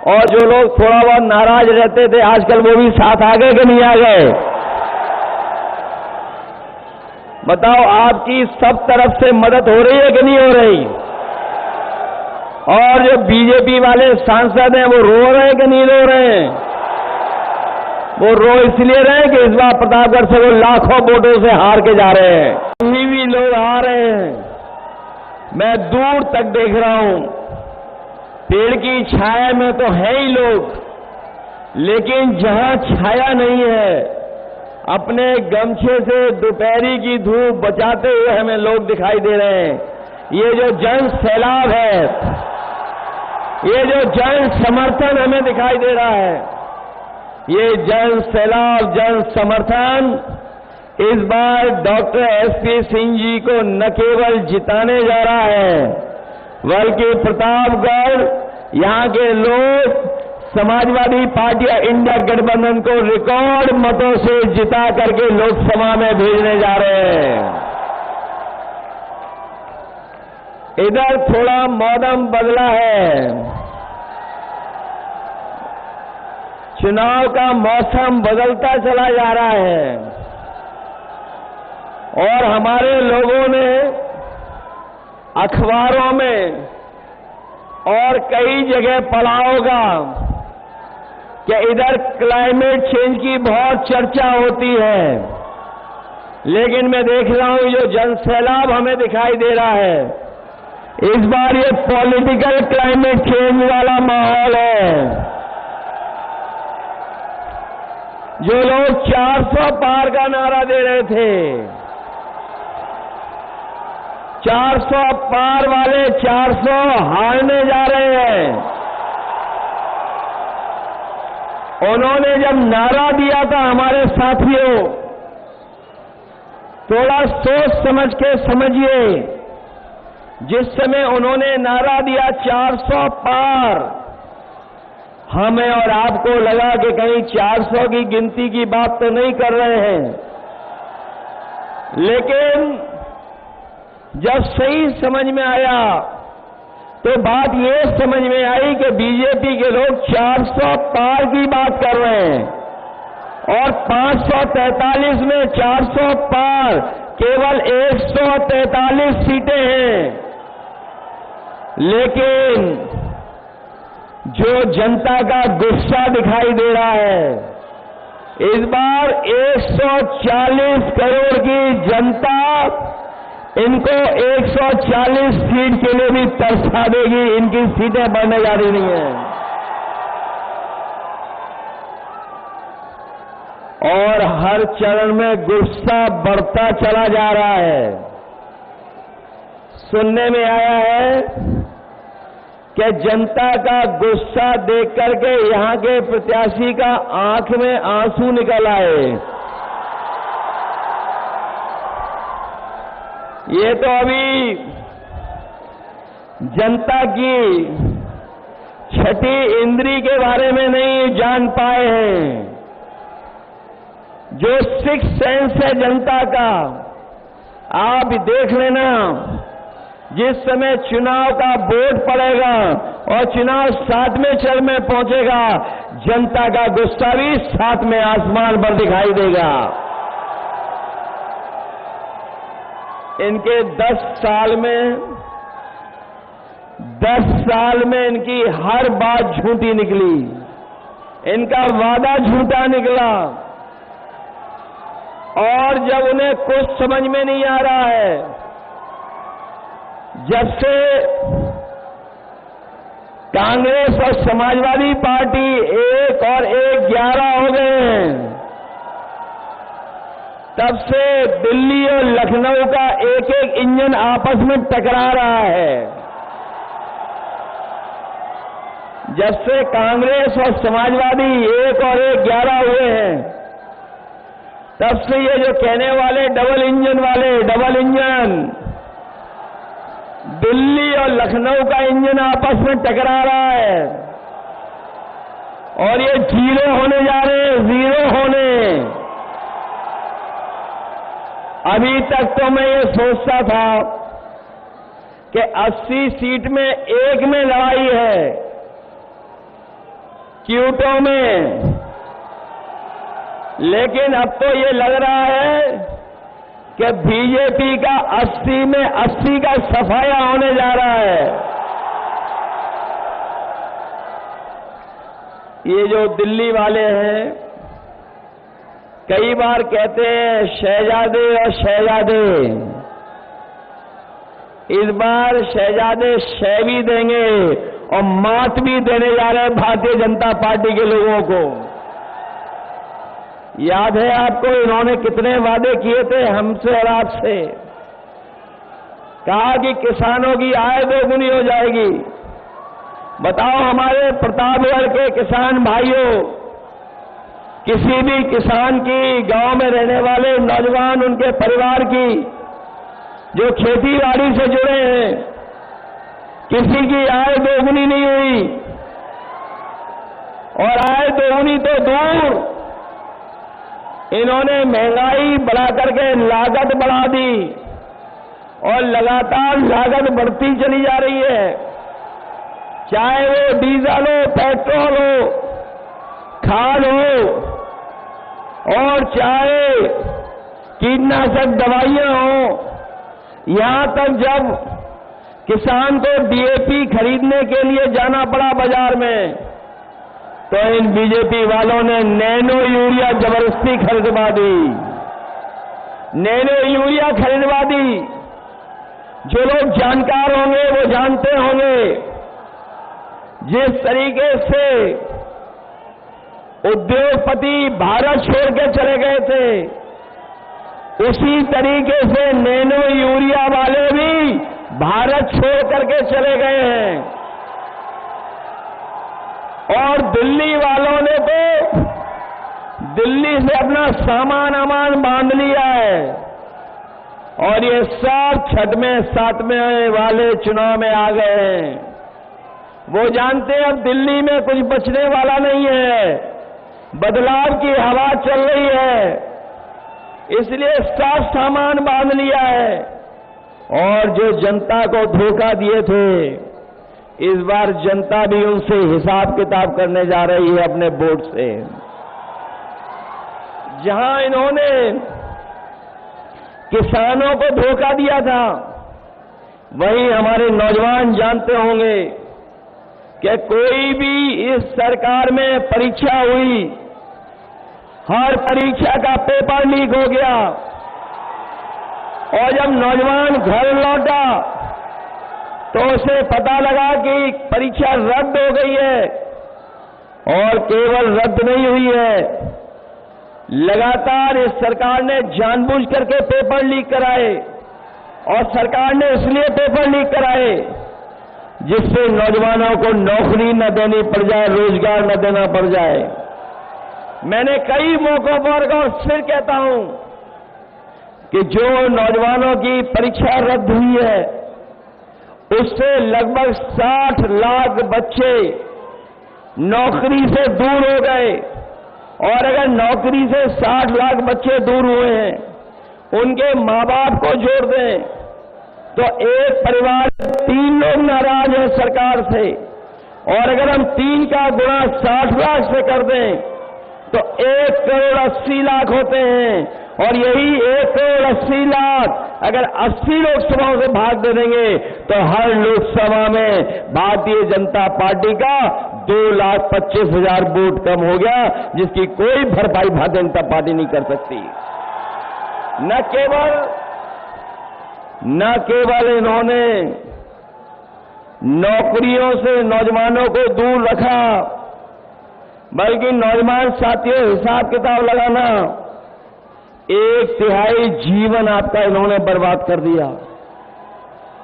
और जो लोग थोड़ा बहुत नाराज रहते थे आजकल वो भी साथ आ गए कि नहीं आ गए? बताओ, आपकी सब तरफ से मदद हो रही है कि नहीं हो रही? और जो बीजेपी वाले सांसद हैं वो रो रहे हैं कि नहीं रो रहे हैं? वो रो इसलिए रहे हैं कि इस बार प्रतापगढ़ से वो लाखों वोटों से हार के जा रहे हैं। कहीं भी लोग आ रहे हैं, मैं दूर तक देख रहा हूं, पेड़ की छाया में तो है ही लोग, लेकिन जहां छाया नहीं है अपने गमछे से दोपहरी की धूप बचाते हुए हमें लोग दिखाई दे रहे हैं। ये जो जन सैलाब है, ये जो जन समर्थन हमें दिखाई दे रहा है, ये जन सैलाब, जन समर्थन इस बार डॉक्टर एसपी सिंह जी को न केवल जिताने जा रहा है, बल्कि प्रतापगढ़ यहां के लोग समाजवादी पार्टी इंडिया गठबंधन को रिकॉर्ड मतों से जिता करके लोकसभा में भेजने जा रहे हैं। इधर थोड़ा मौसम बदला है, चुनाव का मौसम बदलता चला जा रहा है और हमारे लोगों ने अखबारों में और कई जगह पढ़ा होगा कि इधर क्लाइमेट चेंज की बहुत चर्चा होती है, लेकिन मैं देख रहा हूं जो जनसैलाब हमें दिखाई दे रहा है, इस बार ये पॉलिटिकल क्लाइमेट चेंज वाला माहौल है। जो लोग 400 पार का नारा दे रहे थे, 400 पार वाले 400 हारने जा रहे हैं। उन्होंने जब नारा दिया था हमारे साथियों, थोड़ा सोच समझ के समझिए, जिस समय उन्होंने नारा दिया 400 पार, हमें और आपको लगा कि कहीं 400 की गिनती की बात तो नहीं कर रहे हैं, लेकिन जब सही समझ में आया तो बात ये समझ में आई कि बीजेपी के लोग 400 पार की बात कर रहे हैं और 543 में 400 पार केवल 143 सीटें हैं। लेकिन जो जनता का गुस्सा दिखाई दे रहा है, इस बार 140 करोड़ की जनता इनको 140 सीट के लिए भी तरसा देगी, इनकी सीटें बढ़ने जा रही नहीं है। और हर चरण में गुस्सा बढ़ता चला जा रहा है। सुनने में आया है कि जनता का गुस्सा देख करके यहां के प्रत्याशी का आंख में आंसू निकल आए। ये तो अभी जनता की छठी इंद्री के बारे में नहीं जान पाए हैं। जो सिक्स सेंस है जनता का, आप देख लेना, जिस समय चुनाव का वोट पड़ेगा और चुनाव 7वें चरण में पहुंचेगा, जनता का गुस्सा भी 7वें आसमान पर दिखाई देगा। इनके 10 साल में इनकी हर बात झूठी निकली, इनका वादा झूठा निकला, और जब उन्हें कुछ समझ में नहीं आ रहा है, जब से कांग्रेस और समाजवादी पार्टी 1 और 1 11 हो गए हैं, तब से दिल्ली और लखनऊ का एक एक इंजन आपस में टकरा रहा है। जब से कांग्रेस और समाजवादी 1 और 1 11 हुए हैं, तब से ये जो कहने वाले डबल इंजन दिल्ली और लखनऊ का इंजन आपस में टकरा रहा है और ये जीरो होने जा रहे हैं, जीरो होने। अभी तक तो मैं ये सोचता था कि 80 सीट में 1 में लड़ाई है, क्यूटों में, लेकिन अब तो ये लग रहा है कि बीजेपी का 80 में 80 का सफाया होने जा रहा है। ये जो दिल्ली वाले हैं, कई बार कहते हैं शहजादे और शहजादे, इस बार शहजादे शह भी देंगे और मात भी देने जा रहे हैं भारतीय जनता पार्टी के लोगों को। याद है आपको इन्होंने कितने वादे किए थे हमसे और आपसे? कहा कि किसानों की आय दोगुनी हो जाएगी। बताओ हमारे प्रतापगढ़ के किसान भाइयों, किसी भी किसान की, गांव में रहने वाले नौजवान, उनके परिवार की जो खेती बाड़ी से जुड़े हैं, किसी की आय दोगुनी नहीं हुई। और आय दोगुनी तो दूर, इन्होंने महंगाई बढ़ा करके लागत बढ़ा दी और लगातार लागत बढ़ती चली जा रही है। चाहे वो डीजल हो, पेट्रोल हो, खाद हो, और चाहे कीटनाशक दवाइयां हो। यहां तक जब किसान को डीएपी खरीदने के लिए जाना पड़ा बाजार में, तो इन बीजेपी वालों ने नैनो यूरिया जबरदस्ती खरीदवा दी। नैनो यूरिया खरीदवा दी। जो लोग जानकार होंगे वो जानते होंगे, जिस तरीके से उद्योगपति भारत छोड़ के चले गए थे, उसी तरीके से नैनो यूरिया वाले भी भारत छोड़ करके चले गए हैं। और दिल्ली वालों ने तो दिल्ली से अपना सामान अमान बांध लिया है और ये सब 6वें 7वें वाले चुनाव में आ गए हैं। वो जानते हैं अब दिल्ली में कुछ बचने वाला नहीं है, बदलाव की हवा चल रही है, इसलिए सब सामान बांध लिया है। और जो जनता को धोखा दिए थे, इस बार जनता भी उनसे हिसाब किताब करने जा रही है अपने वोट से। जहां इन्होंने किसानों को धोखा दिया था, वहीं हमारे नौजवान जानते होंगे कि कोई भी इस सरकार में परीक्षा हुई, हर परीक्षा का पेपर लीक हो गया और जब नौजवान घर लौटा तो उसे पता लगा कि परीक्षा रद्द हो गई है। और केवल रद्द नहीं हुई है, लगातार इस सरकार ने जानबूझ करके पेपर लीक कराए। और सरकार ने इसलिए पेपर लीक कराए जिससे नौजवानों को नौकरी न देनी पड़ जाए, रोजगार न देना पड़ जाए। मैंने कई मौकों पर और फिर कहता हूं कि जो नौजवानों की परीक्षा रद्द हुई है, उससे लगभग 60 लाख बच्चे नौकरी से दूर हो गए। और अगर नौकरी से 60 लाख बच्चे दूर हुए हैं, उनके मां बाप को जोड़ दें तो एक परिवार 3 लोग नाराज हैं सरकार से। और अगर हम 3 का गुणा 60 लाख से कर दें तो 1 करोड़ 80 लाख होते हैं। और यही 1 करोड़ 80 लाख अगर 80 लोकसभाओं से भाग दे देंगे तो हर लोकसभा में भारतीय जनता पार्टी का 2,25,000 वोट कम हो गया, जिसकी कोई भरपाई भारतीय जनता पार्टी नहीं कर सकती। न केवल इन्होंने नौकरियों से नौजवानों को दूर रखा, बल्कि नौजवान साथियों, हिसाब किताब लगाना, 1/3 जीवन आपका इन्होंने बर्बाद कर दिया।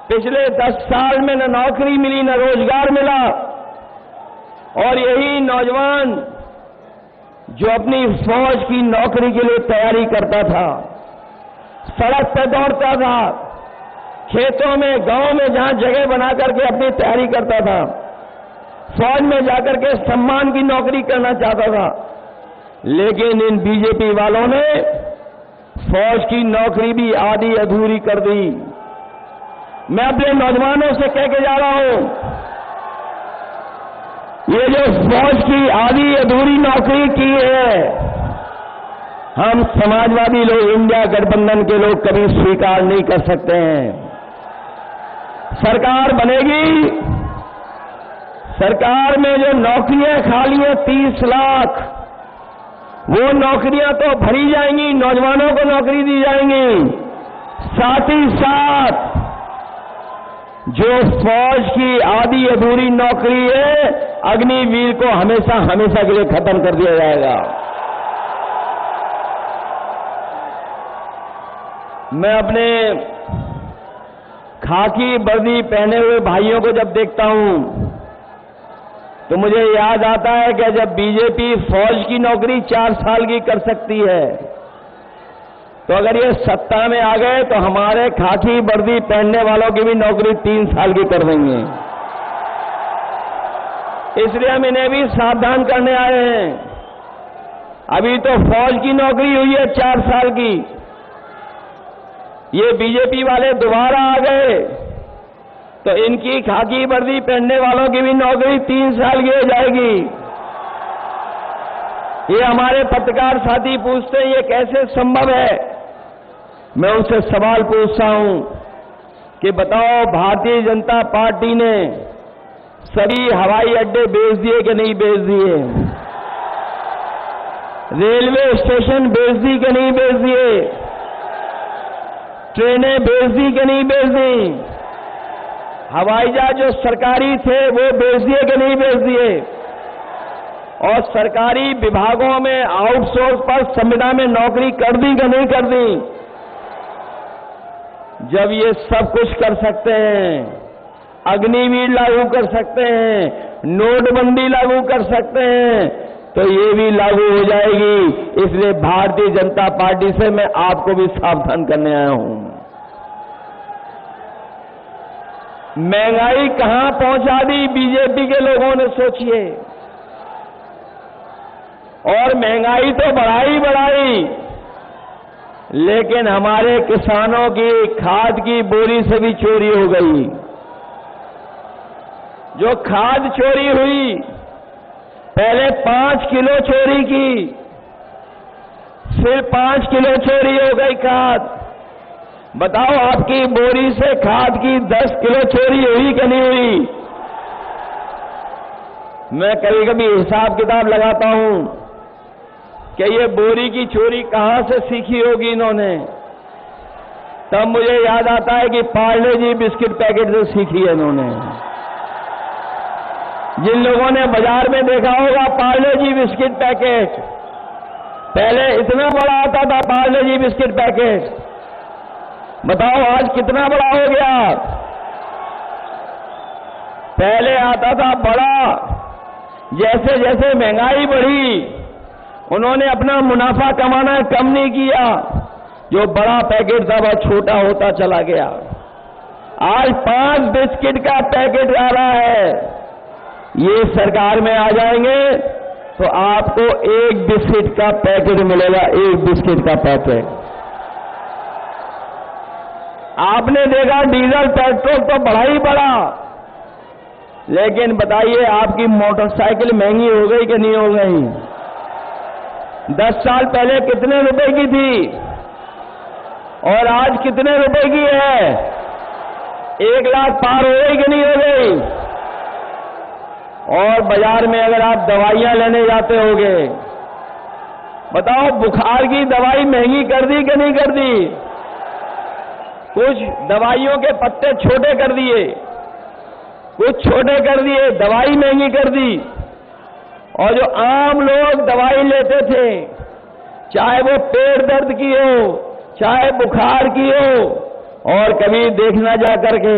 पिछले 10 साल में न नौकरी मिली, न रोजगार मिला। और यही नौजवान जो अपनी फौज की नौकरी के लिए तैयारी करता था, सड़क पर दौड़ता था, खेतों में, गांव में जहां जगह बना करके अपनी तैयारी करता था, फौज में जाकर के सम्मान की नौकरी करना चाहता था, लेकिन इन बीजेपी वालों ने फौज की नौकरी भी आधी अधूरी कर दी। मैं अपने नौजवानों से कह के जा रहा हूं ये जो फौज की आधी अधूरी नौकरी की है, हम समाजवादी लोग, इंडिया गठबंधन के लोग कभी स्वीकार नहीं कर सकते हैं। सरकार बनेगी, सरकार में जो नौकरियां खाली हैं 30 लाख, वो नौकरियां तो भरी जाएंगी, नौजवानों को नौकरी दी जाएंगी। साथ ही साथ जो फौज की आधी अधूरी नौकरी है, अग्निवीर को हमेशा हमेशा के लिए खत्म कर दिया जाएगा। मैं अपने खाकी वर्दी पहने हुए भाइयों को जब देखता हूं तो मुझे याद आता है कि जब बीजेपी फौज की नौकरी 4 साल की कर सकती है, तो अगर ये सत्ता में आ गए तो हमारे खाकी वर्दी पहनने वालों की भी नौकरी 3 साल की कर देंगे। इसलिए हम इन्हें भी सावधान करने आए हैं। अभी तो फौज की नौकरी हुई है 4 साल की, ये बीजेपी वाले दोबारा आ गए तो इनकी खाकी वर्दी पहनने वालों की भी नौकरी 3 साल की हो जाएगी। ये हमारे पत्रकार साथी पूछते हैं ये कैसे संभव है। मैं उनसे सवाल पूछता हूं कि बताओ, भारतीय जनता पार्टी ने सभी हवाई अड्डे बेच दिए कि नहीं बेच दिए? रेलवे स्टेशन बेच दी कि नहीं बेच दिए? ट्रेनें बेच दी कि नहीं बेच दी? हवाई जहाज जो सरकारी थे वो बेच दिए कि नहीं बेच दिए? और सरकारी विभागों में आउटसोर्स पर संविदा में नौकरी कर दी कि नहीं कर दी? जब ये सब कुछ कर सकते हैं, अग्निवीर लागू कर सकते हैं, नोटबंदी लागू कर सकते हैं, तो ये भी लागू हो जाएगी। इसलिए भारतीय जनता पार्टी से मैं आपको भी सावधान करने आया हूं। महंगाई कहां पहुंचा दी बीजेपी के लोगों ने, सोचिए। और महंगाई तो बढ़ाई, लेकिन हमारे किसानों की खाद की बोरी से भी चोरी हो गई। जो खाद चोरी हुई, पहले 5 किलो चोरी की, फिर 5 किलो चोरी हो गई खाद। बताओ, आपकी बोरी से खाद की 10 किलो चोरी हुई कि नहीं हुई? मैं कभी कभी हिसाब किताब लगाता हूं कि ये बोरी की चोरी कहां से सीखी होगी इन्होंने। तब मुझे याद आता है कि पार्ले जी बिस्किट पैकेट से सीखी है इन्होंने। जिन लोगों ने बाजार में देखा होगा पार्ले जी बिस्किट पैकेट, पहले इतना बड़ा आता था पार्ले जी बिस्किट पैकेट, बताओ आज कितना बड़ा हो गया। पहले आता था बड़ा, जैसे जैसे महंगाई बढ़ी उन्होंने अपना मुनाफा कमाना कम नहीं किया, जो बड़ा पैकेट था वह छोटा होता चला गया। आज 5 बिस्किट का पैकेट आ रहा है। ये सरकार में आ जाएंगे तो आपको 1 बिस्किट का पैकेट मिलेगा, 1 बिस्किट का पैकेट। आपने देखा डीजल पेट्रोल तो बढ़ा ही बढ़ा, लेकिन बताइए आपकी मोटरसाइकिल महंगी हो गई कि नहीं हो गई? 10 साल पहले कितने रुपए की थी और आज कितने रुपए की है? 1 लाख पार हो गई कि नहीं हो गई? और बाजार में अगर आप दवाइयां लेने जाते होगे, बताओ बुखार की दवाई महंगी कर दी कि नहीं कर दी? कुछ दवाइयों के पत्ते छोटे कर दिए, कुछ छोटे कर दिए, दवाई महंगी कर दी। और जो आम लोग दवाई लेते थे, चाहे वो पेट दर्द की हो, चाहे बुखार की हो, और कभी देखना जा करके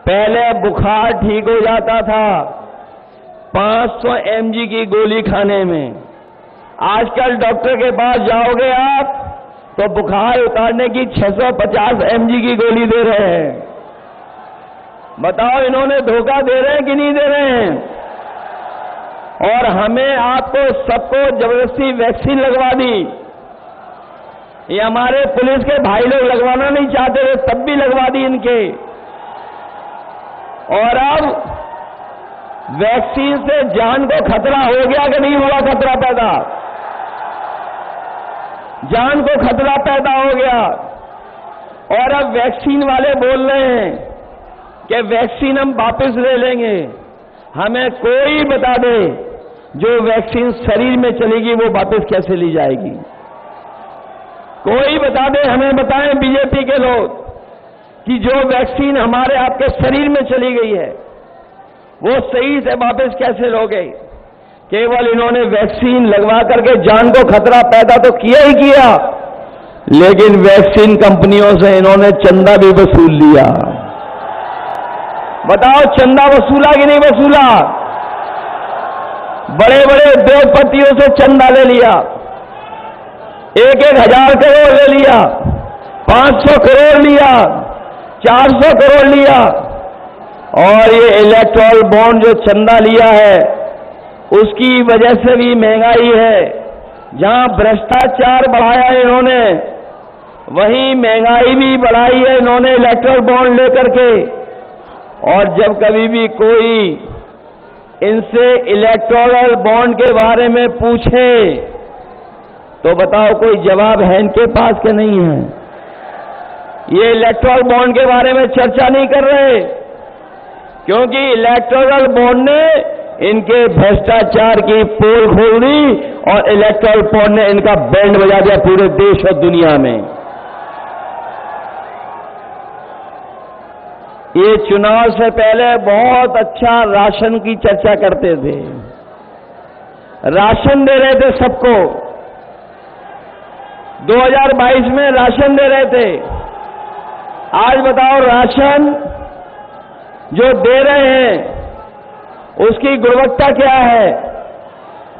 पहले बुखार ठीक हो जाता था 500 mg की गोली खाने में। आजकल डॉक्टर के पास जाओगे आप तो बुखार उतारने की 650 mg की गोली दे रहे हैं। बताओ इन्होंने धोखा दे रहे हैं कि नहीं दे रहे हैं? और हमें आपको सबको जबरदस्ती वैक्सीन लगवा दी। ये हमारे पुलिस के भाई लोग लगवाना नहीं चाहते थे, तब भी लगवा दी इनके। और अब वैक्सीन से जान को खतरा हो गया कि नहीं हुआ खतरा पैदा? जान को खतरा पैदा हो गया। और अब वैक्सीन वाले बोल रहे हैं कि वैक्सीन हम वापस ले लेंगे। हमें कोई बता दे जो वैक्सीन शरीर में चलेगी वो वापस कैसे ली जाएगी? कोई बता दे, हमें बताएं बीजेपी के लोग कि जो वैक्सीन हमारे आपके शरीर में चली गई है वो सही से वापस कैसे लोगे? केवल इन्होंने वैक्सीन लगवा करके जान को खतरा पैदा तो किया ही किया, लेकिन वैक्सीन कंपनियों से इन्होंने चंदा भी वसूल लिया। बताओ, चंदा वसूला कि नहीं वसूला? बड़े बड़े उद्योगपतियों से चंदा ले लिया, 1,000 करोड़ ले लिया, 500 करोड़ लिया, 400 करोड़ लिया। और ये इलेक्टोरल बॉन्ड जो चंदा लिया है उसकी वजह से भी महंगाई है। जहां भ्रष्टाचार बढ़ाया इन्होंने, वहीं महंगाई भी बढ़ाई है इन्होंने इलेक्टोरल बॉन्ड लेकर के। और जब कभी भी कोई इनसे इलेक्टोरल बॉन्ड के बारे में पूछे तो बताओ कोई जवाब है इनके पास कि नहीं है? ये इलेक्टोरल बॉन्ड के बारे में चर्चा नहीं कर रहे, क्योंकि इलेक्टोरल बॉन्ड ने इनके भ्रष्टाचार की पोल खोल दी और इलेक्टोरल बॉन्ड ने इनका बैंड बजा दिया पूरे देश और दुनिया में। ये चुनाव से पहले बहुत अच्छा राशन की चर्चा करते थे, राशन दे रहे थे सबको, 2022 में राशन दे रहे थे। आज बताओ, राशन जो दे रहे हैं उसकी गुणवत्ता क्या है?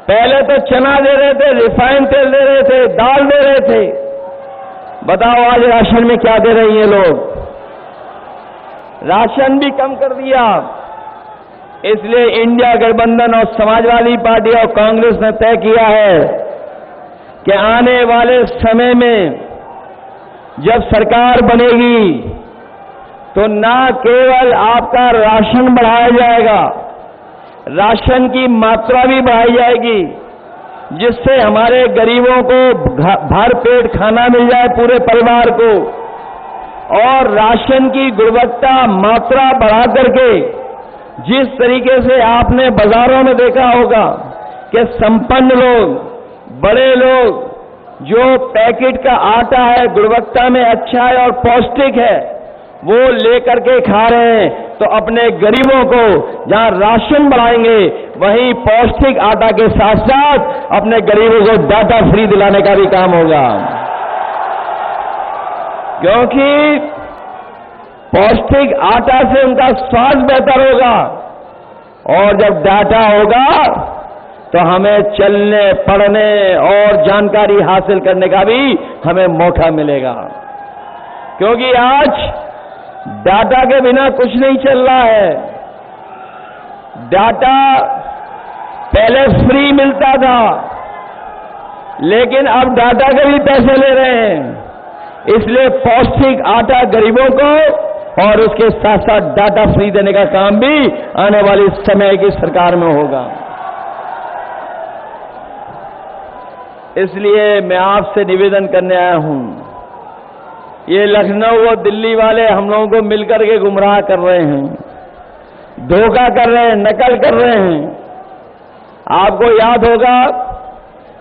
पहले तो चना दे रहे थे, रिफाइंड तेल दे रहे थे, दाल दे रहे थे। बताओ आज राशन में क्या दे रहे हैं लोग? राशन भी कम कर दिया। इसलिए इंडिया गठबंधन और समाजवादी पार्टी और कांग्रेस ने तय किया है कि आने वाले समय में जब सरकार बनेगी तो ना केवल आपका राशन बढ़ाया जाएगा, राशन की मात्रा भी बढ़ाई जाएगी, जिससे हमारे गरीबों को भर पेट खाना मिल जाए पूरे परिवार को। और राशन की गुणवत्ता मात्रा बढ़ा करके, जिस तरीके से आपने बाजारों में देखा होगा कि संपन्न लोग, बड़े लोग जो पैकेट का आटा है गुणवत्ता में अच्छा है और पौष्टिक है वो लेकर के खा रहे हैं, तो अपने गरीबों को जहां राशन बढ़ाएंगे वहीं पौष्टिक आटा के साथ साथ अपने गरीबों को डाटा फ्री दिलाने का भी काम होगा। क्योंकि पौष्टिक आटा से उनका स्वास्थ्य बेहतर होगा, और जब डाटा होगा तो हमें चलने, पढ़ने और जानकारी हासिल करने का भी हमें मौका मिलेगा। क्योंकि आज डाटा के बिना कुछ नहीं चल रहा है। डाटा पहले फ्री मिलता था, लेकिन अब डाटा के भी पैसे ले रहे हैं। इसलिए पौष्टिक आटा गरीबों को और उसके साथ साथ डाटा फ्री देने का काम भी आने वाली समय की सरकार में होगा। इसलिए मैं आपसे निवेदन करने आया हूं, ये लखनऊ और दिल्ली वाले हम लोगों को मिलकर के गुमराह कर रहे हैं, धोखा कर रहे हैं, नकल कर रहे हैं। आपको याद होगा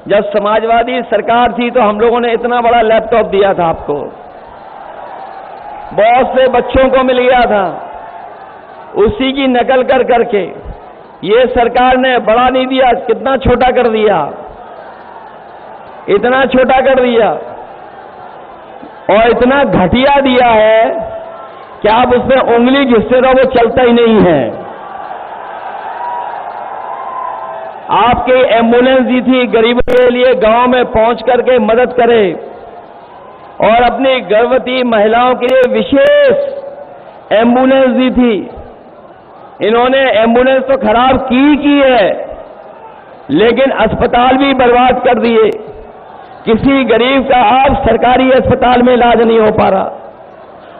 जब समाजवादी सरकार थी तो हम लोगों ने इतना बड़ा लैपटॉप दिया था आपको, बहुत से बच्चों को मिल गया था, उसी की नकल कर करके ये सरकार ने बड़ा नहीं दिया, कितना छोटा कर दिया, इतना छोटा कर दिया और इतना घटिया दिया है कि आप उसमें उंगली घिसते रहो वो चलता ही नहीं है। आपकी एम्बुलेंस दी थी गरीबों के लिए गांव में पहुंच करके मदद करे, और अपनी गर्भवती महिलाओं के लिए विशेष एम्बुलेंस दी थी। इन्होंने एम्बुलेंस तो खराब की है, लेकिन अस्पताल भी बर्बाद कर दिए। किसी गरीब का आज सरकारी अस्पताल में इलाज नहीं हो पा रहा।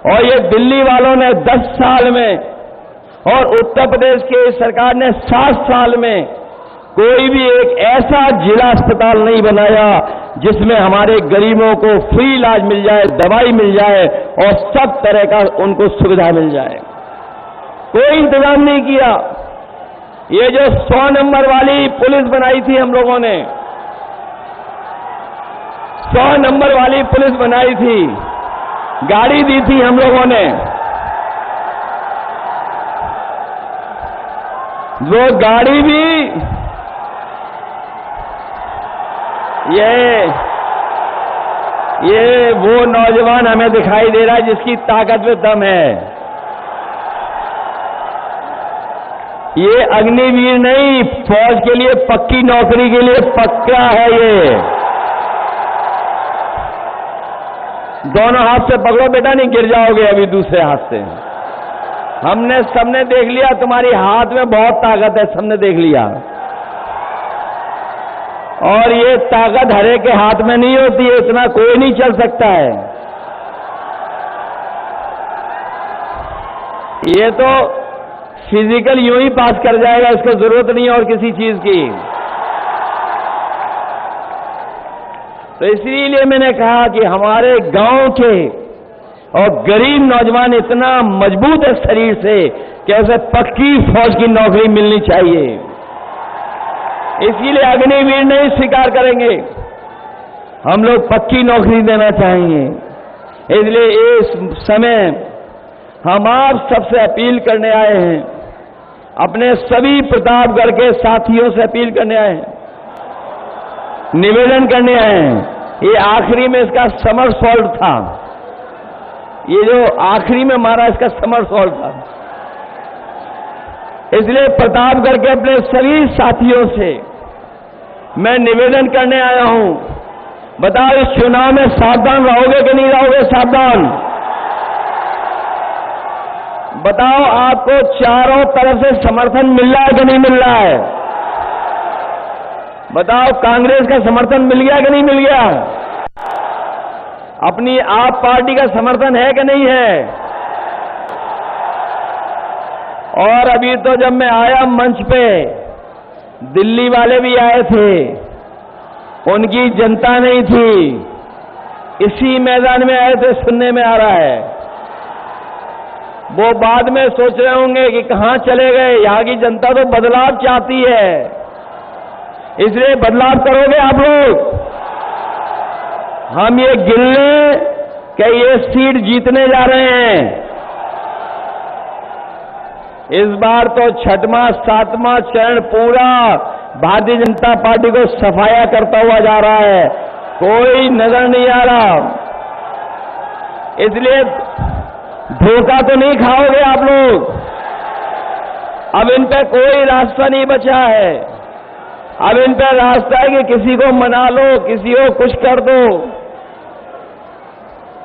और ये दिल्ली वालों ने 10 साल में और उत्तर प्रदेश की सरकार ने 7 साल में कोई भी एक ऐसा जिला अस्पताल नहीं बनाया जिसमें हमारे गरीबों को फ्री इलाज मिल जाए, दवाई मिल जाए और सब तरह का उनको सुविधा मिल जाए। कोई इंतजाम नहीं किया। ये जो 100 नंबर वाली पुलिस बनाई थी हम लोगों ने, 100 नंबर वाली पुलिस बनाई थी, गाड़ी दी थी हम लोगों ने, वो गाड़ी भी ये वो नौजवान हमें दिखाई दे रहा है जिसकी ताकत में दम है। ये अग्निवीर नहीं, फौज के लिए पक्की नौकरी के लिए पक्का है ये। दोनों हाथ से पकड़ो बेटा, नहीं गिर जाओगे अभी दूसरे हाथ से। सबने देख लिया तुम्हारी हाथ में बहुत ताकत है, सबने देख लिया। और ये ताकत हरे के हाथ में नहीं होती है, इतना कोई नहीं चल सकता है। ये तो फिजिकल यूं ही पास कर जाएगा, इसको जरूरत नहीं है और किसी चीज की। तो इसीलिए मैंने कहा कि हमारे गांव के और गरीब नौजवान इतना मजबूत है शरीर से कि उसे पक्की फौज की नौकरी मिलनी चाहिए। इसीलिए अग्निवीर नहीं स्वीकार करेंगे, हम लोग पक्की नौकरी देना चाहेंगे। इसलिए इस समय हम आप सबसे अपील करने आए हैं, अपने सभी प्रतापगढ़ के साथियों से अपील करने आए हैं, निवेदन करने आए हैं। ये आखिरी में इसका समर सॉल्ट था, ये जो आखिरी में मारा इसका समर सॉल्ट था। इसलिए प्रतापगढ़ के अपने सभी साथियों से मैं निवेदन करने आया हूं, बताओ इस चुनाव में सावधान रहोगे कि नहीं रहोगे? सावधान बताओ, आपको चारों तरफ से समर्थन मिल रहा है कि नहीं मिल रहा है? बताओ, कांग्रेस का समर्थन मिल गया कि नहीं मिल गया? अपनी आप पार्टी का समर्थन है कि नहीं है? और अभी तो जब मैं आया मंच पे, दिल्ली वाले भी आए थे, उनकी जनता नहीं थी, इसी मैदान में आए थे, सुनने में आ रहा है। वो बाद में सोच रहे होंगे कि कहां चले गए, यहां की जनता तो बदलाव चाहती है, इसलिए बदलाव करोगे आप लोग। हम ये गिन लें कि ये सीट जीतने जा रहे हैं। इस बार तो 6वां 7वां चरण पूरा भारतीय जनता पार्टी को सफाया करता हुआ जा रहा है, कोई नजर नहीं आ रहा। इसलिए धोखा तो नहीं खाओगे आप लोग। अब इन पे कोई रास्ता नहीं बचा है। अब इन पे रास्ता है कि किसी को मना लो, किसी को कुछ कर दो,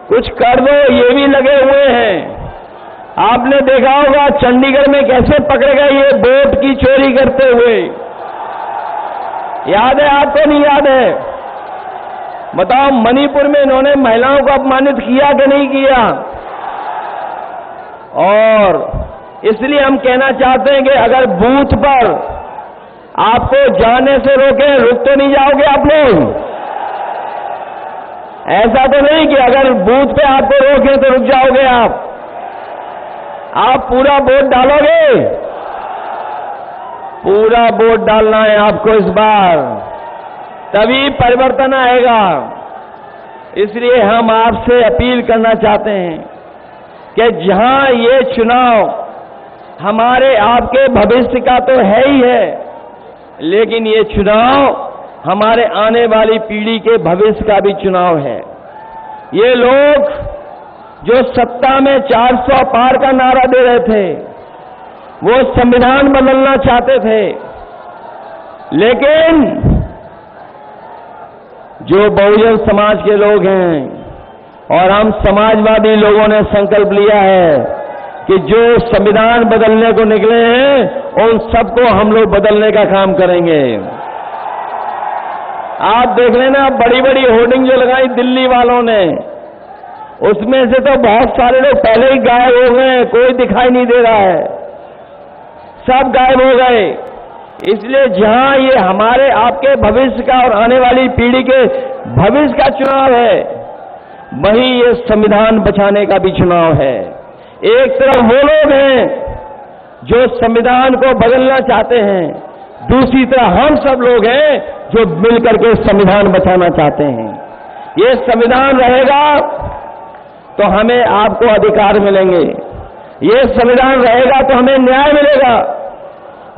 कुछ कर दो, ये भी लगे हुए हैं। आपने देखा होगा चंडीगढ़ में कैसे पकड़े गए ये वोट की चोरी करते हुए, याद है आपको? नहीं याद है? बताओ, मणिपुर में इन्होंने महिलाओं को अपमानित किया कि नहीं किया? और इसलिए हम कहना चाहते हैं कि अगर बूथ पर आपको जाने से रोके, रुक तो नहीं जाओगे आप लोग? ऐसा तो नहीं कि अगर बूथ पे आपको रोके तो रुक जाओगे आप पूरा वोट डालोगे? पूरा वोट डालना है आपको इस बार, तभी परिवर्तन आएगा। इसलिए हम आपसे अपील करना चाहते हैं कि जहां ये चुनाव हमारे आपके भविष्य का तो है ही है, लेकिन ये चुनाव हमारे आने वाली पीढ़ी के भविष्य का भी चुनाव है। ये लोग जो सत्ता में 400 पार का नारा दे रहे थे, वो संविधान बदलना चाहते थे, लेकिन जो बहुजन समाज के लोग हैं और हम समाजवादी लोगों ने संकल्प लिया है कि जो संविधान बदलने को निकले हैं उन सबको हम लोग बदलने का काम करेंगे। आप देख लेना, बड़ी बड़ी होर्डिंग जो लगाई दिल्ली वालों ने, उसमें से तो बहुत सारे लोग पहले ही गायब हो गए, कोई दिखाई नहीं दे रहा है। सब गायब हो गए। इसलिए जहां ये हमारे आपके भविष्य का और आने वाली पीढ़ी के भविष्य का चुनाव है, वहीं ये संविधान बचाने का भी चुनाव है। एक तरफ वो लोग हैं जो संविधान को बदलना चाहते हैं, दूसरी तरफ हम सब लोग हैं जो मिलकर के संविधान बचाना चाहते हैं। ये संविधान रहेगा तो हमें आपको अधिकार मिलेंगे, ये संविधान रहेगा तो हमें न्याय मिलेगा।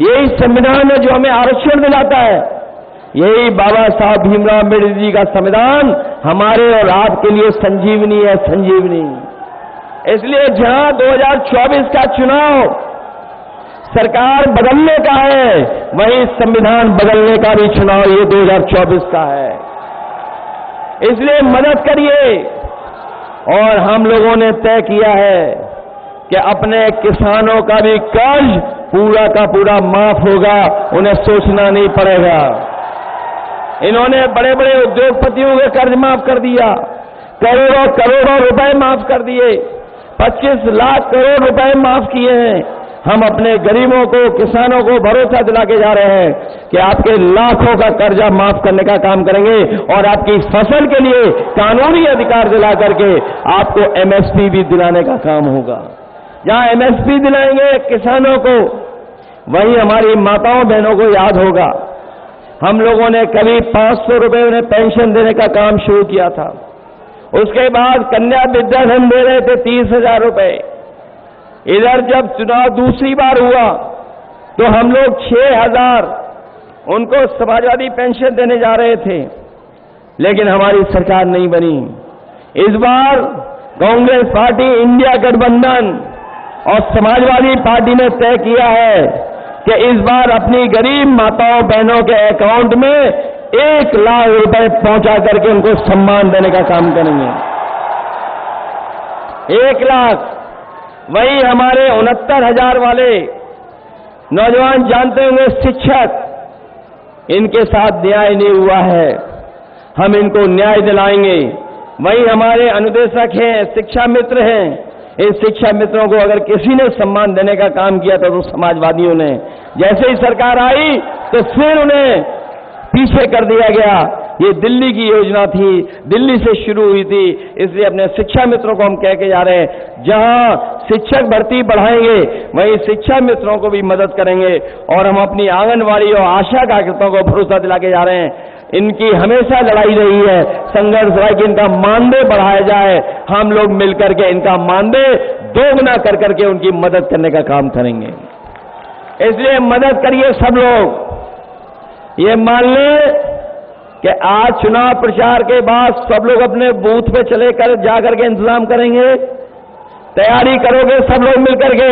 यही संविधान है जो हमें आरक्षण दिलाता है। यही बाबा साहब भीमराव अम्बेडकर जी का संविधान हमारे और आपके लिए संजीवनी है, संजीवनी। इसलिए जहां 2024 का चुनाव सरकार बदलने का है, वहीं संविधान बदलने का भी चुनाव ये 2024 का है। इसलिए मदद करिए। और हम लोगों ने तय किया है कि अपने किसानों का भी कर्ज पूरा का पूरा माफ होगा, उन्हें सोचना नहीं पड़ेगा। इन्होंने बड़े बड़े उद्योगपतियों के कर्ज माफ कर दिया, करोड़ों करोड़ों रुपए माफ कर दिए, 25 लाख करोड़ रुपए माफ किए हैं। हम अपने गरीबों को, किसानों को भरोसा दिला के जा रहे हैं कि आपके लाखों का कर्जा माफ करने का काम करेंगे और आपकी फसल के लिए कानूनी अधिकार दिला करके आपको एमएसपी भी दिलाने का काम होगा। जहां एमएसपी दिलाएंगे किसानों को, वहीं हमारी माताओं बहनों को याद होगा, हम लोगों ने करीब 500 रुपए उन्हें पेंशन देने का काम शुरू किया था। उसके बाद कन्या विद्याधन दे रहे थे 30,000 रुपए। इधर जब चुनाव दूसरी बार हुआ तो हम लोग 6,000 उनको समाजवादी पेंशन देने जा रहे थे, लेकिन हमारी सरकार नहीं बनी। इस बार कांग्रेस पार्टी, इंडिया गठबंधन और समाजवादी पार्टी ने तय किया है कि इस बार अपनी गरीब माताओं बहनों के अकाउंट में 1 लाख रुपए पहुंचा करके उनको सम्मान देने का काम करेंगे। 1 लाख। वही हमारे 69,000 वाले नौजवान जानते होंगे, शिक्षक, इनके साथ न्याय नहीं हुआ है, हम इनको न्याय दिलाएंगे। वही हमारे अनुदेशक हैं, शिक्षा मित्र हैं, इन शिक्षा मित्रों को अगर किसी ने सम्मान देने का काम किया था तो समाजवादियों ने। जैसे ही सरकार आई तो फिर उन्हें पीछे कर दिया गया। ये दिल्ली की योजना थी, दिल्ली से शुरू हुई थी। इसलिए अपने शिक्षा मित्रों को हम कह के जा रहे हैं, जहां शिक्षक भर्ती बढ़ाएंगे वहीं शिक्षा मित्रों को भी मदद करेंगे। और हम अपनी आंगनवाड़ी और आशा कार्यकर्ताओं को भरोसा दिला के जा रहे हैं, इनकी हमेशा लड़ाई रही है, संघर्ष रहा कि इनका मानदेय बढ़ाया जाए। हम लोग मिलकर के इनका मानदेय दोगुना कर करके उनकी मदद करने का काम करेंगे। इसलिए मदद करिए सब लोग। ये मान लें कि आज चुनाव प्रचार के बाद सब लोग अपने बूथ पे चले कर जाकर के इंतजाम करेंगे, तैयारी करोगे सब लोग मिलकर के।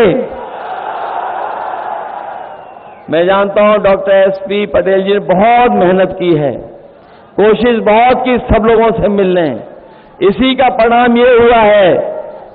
मैं जानता हूं डॉक्टर एसपी पटेल जी ने बहुत मेहनत की है, कोशिश बहुत की सब लोगों से मिलने। इसी का परिणाम ये हुआ है